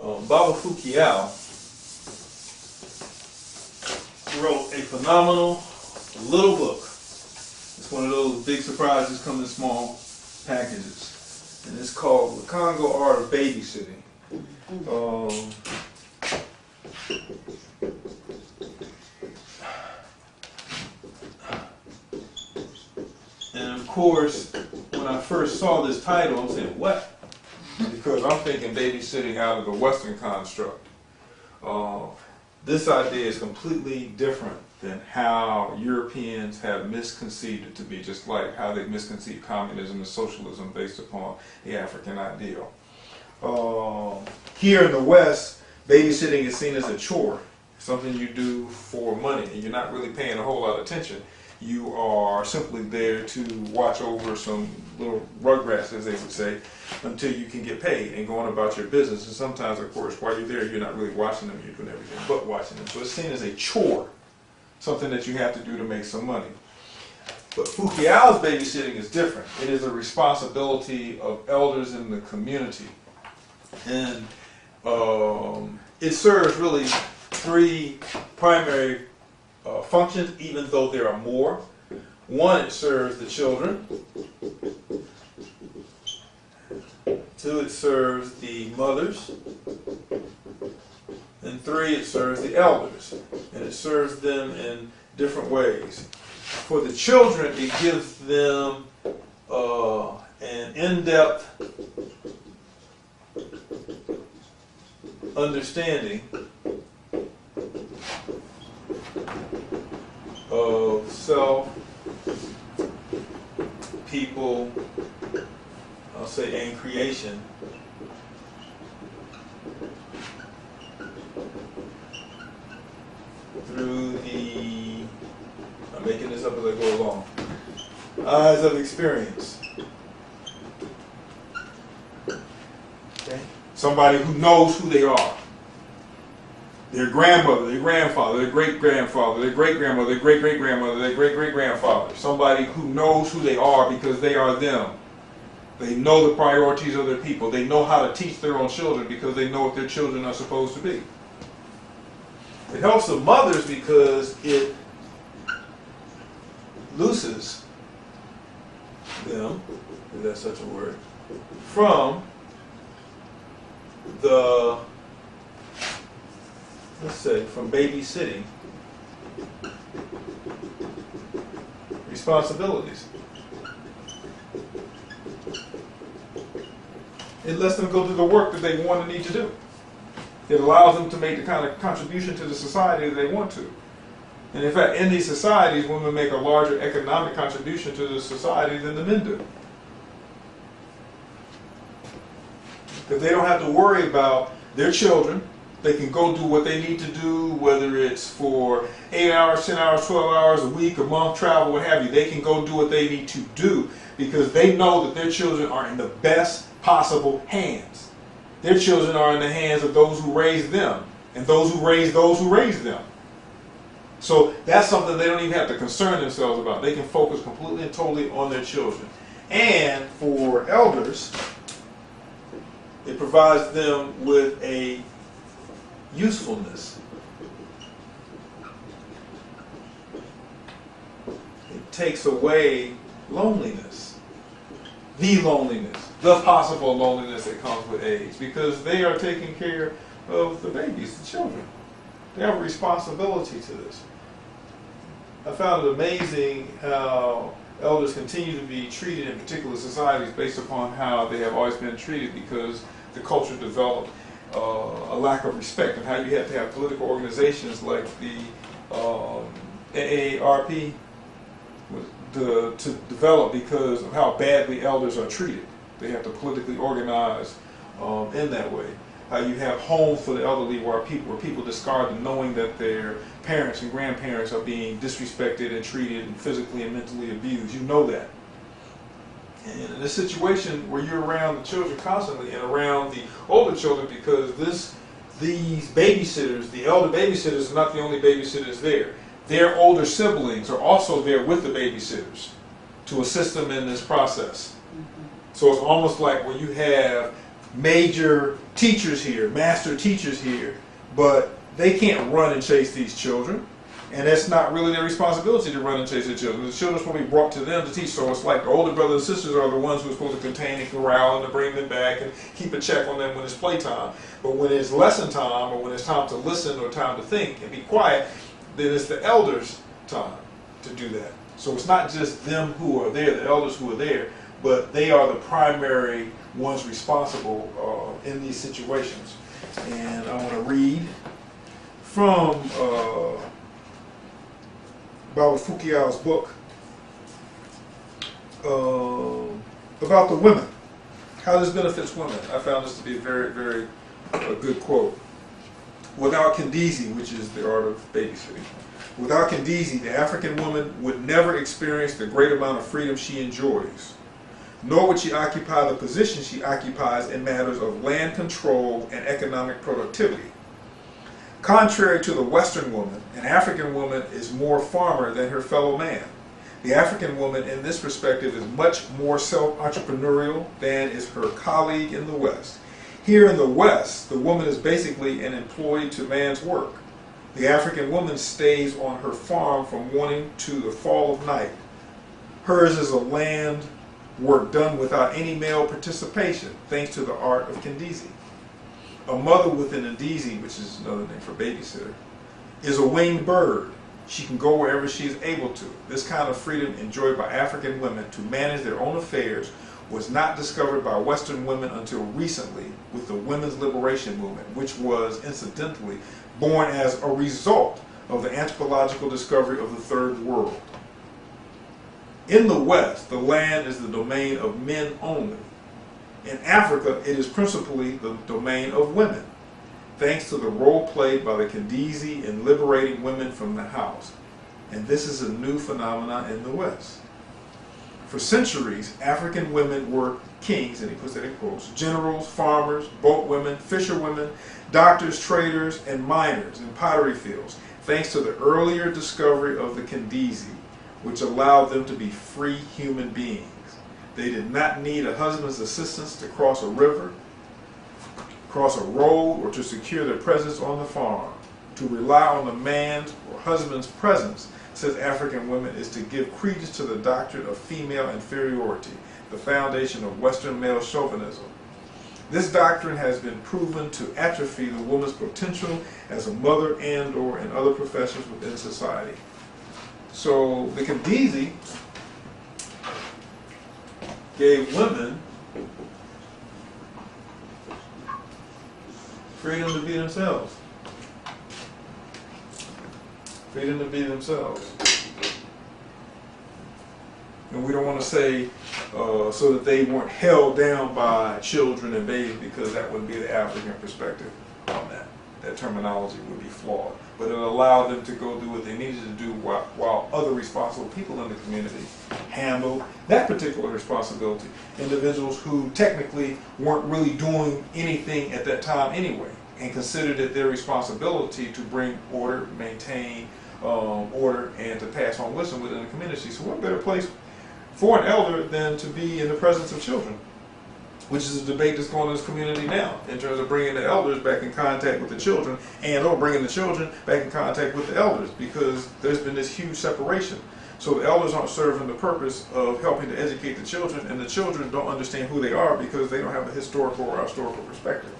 Baba Fu-kiau wrote a phenomenal little book. It's one of those big surprises come in small packages. And it's called The Congo Art of Babysitting. And of course, when I first saw this title, I'm saying, what? Because I'm thinking babysitting out of the Western construct. This idea is completely different than how Europeans have misconceived it to be, just like how they misconceived communism and socialism based upon the African ideal. Here in the West, babysitting is seen as a chore, something you do for money, and you're not really paying a whole lot of attention. You are simply there to watch over some little rugrats, as they would say, until you can get paid and go on about your business. And sometimes, of course, while you're there, you're not really watching them, you're doing everything but watching them. So it's seen as a chore, something that you have to do to make some money. But Fu-kiau's babysitting is different. It is a responsibility of elders in the community. And it serves really three primary functions, even though there are more. One, it serves the children. Two, it serves the mothers. And three, it serves the elders. And it serves them in different ways. For the children, it gives them an in-depth understanding of self, people, I'll say, and creation. Through the, I'm making this up as I go along, eyes of experience. Okay? Somebody who knows who they are. Their grandmother, their grandfather, their great-grandfather, their great-grandmother, their great-great-grandmother, their great-great-grandfather. Somebody who knows who they are because they are them. They know the priorities of their people. They know how to teach their own children because they know what their children are supposed to be. It helps the mothers because it looses them, if that's such a word, from the, let's say, from babysitting responsibilities. It lets them go do the work that they want and need to do. It allows them to make the kind of contribution to the society that they want to. And in fact, in these societies, women make a larger economic contribution to the society than the men do. Because they don't have to worry about their children. They can go do what they need to do, whether it's for 8 hours, 10 hours, 12 hours, a week, a month, travel, what have you. They can go do what they need to do because they know that their children are in the best possible hands. Their children are in the hands of those who raised them and those who raised them. So that's something they don't even have to concern themselves about. They can focus completely and totally on their children. And for elders, it provides them with a usefulness. It takes away loneliness. The loneliness. The possible loneliness that comes with age. Because they are taking care of the babies, the children. They have a responsibility to this. I found it amazing how elders continue to be treated in particular societies based upon how they have always been treated because the culture developed a lack of respect, and how you have to have political organizations like the AARP to develop because of how badly elders are treated. They have to politically organize in that way. How you have homes for the elderly where people discard them knowing that their parents and grandparents are being disrespected and treated and physically and mentally abused. You know that. And in a situation where you're around the children constantly and around the older children, because these babysitters, the elder babysitters, are not the only babysitters there. Their older siblings are also there with the babysitters to assist them in this process. So it's almost like where you have major teachers here, master teachers here, but they can't run and chase these children. And that's not really their responsibility to run and chase the children. The children are supposed to be brought to them to teach. So it's like the older brothers and sisters are the ones who are supposed to contain and corral and to bring them back and keep a check on them when it's playtime. But when it's lesson time or when it's time to listen or time to think and be quiet, then it's the elders' time to do that. So it's not just them who are there, the elders who are there, but they are the primary ones responsible in these situations. And I want to read from Fu-kiau's book about the women, how this benefits women. I found this to be a very, very good quote. Without Kindezi, which is the art of babysitting, without Kindezi, the African woman would never experience the great amount of freedom she enjoys, nor would she occupy the position she occupies in matters of land control and economic productivity. Contrary to the Western woman, an African woman is more farmer than her fellow man. The African woman in this perspective is much more self-entrepreneurial than is her colleague in the West. Here in the West, the woman is basically an employee to man's work. The African woman stays on her farm from morning to the fall of night. Hers is a land work done without any male participation, thanks to the art of Kindezi. A mother with an Ndezi, which is another name for babysitter, is a winged bird. She can go wherever she is able to. This kind of freedom enjoyed by African women to manage their own affairs was not discovered by Western women until recently with the women's liberation movement, which was incidentally born as a result of the anthropological discovery of the Third World. In the West, the land is the domain of men only. In Africa, it is principally the domain of women, thanks to the role played by the Kindezi in liberating women from the house. And this is a new phenomenon in the West. For centuries, African women were kings, and he puts that in quotes, generals, farmers, boatwomen, fisherwomen, doctors, traders, and miners in pottery fields, thanks to the earlier discovery of the Kindezi, which allowed them to be free human beings. They did not need a husband's assistance to cross a river, cross a road, or to secure their presence on the farm. To rely on the man's or husband's presence, says African women, is to give credence to the doctrine of female inferiority, the foundation of Western male chauvinism. This doctrine has been proven to atrophy the woman's potential as a mother and or in other professions within society. So the Kindezi gave women freedom to be themselves. Freedom to be themselves. And we don't want to say so that they weren't held down by children and babies, because that wouldn't be the African perspective on that. That terminology would be flawed. But it allowed them to go do what they needed to do while other responsible people in the community handled that particular responsibility. Individuals who technically weren't really doing anything at that time anyway, and considered it their responsibility to bring order, maintain order, and to pass on wisdom within the community. So what better place for an elder than to be in the presence of children? Which is a debate that's going on in this community now, in terms of bringing the elders back in contact with the children, and or bringing the children back in contact with the elders, because there's been this huge separation. So the elders aren't serving the purpose of helping to educate the children, and the children don't understand who they are because they don't have a historical or historical perspective.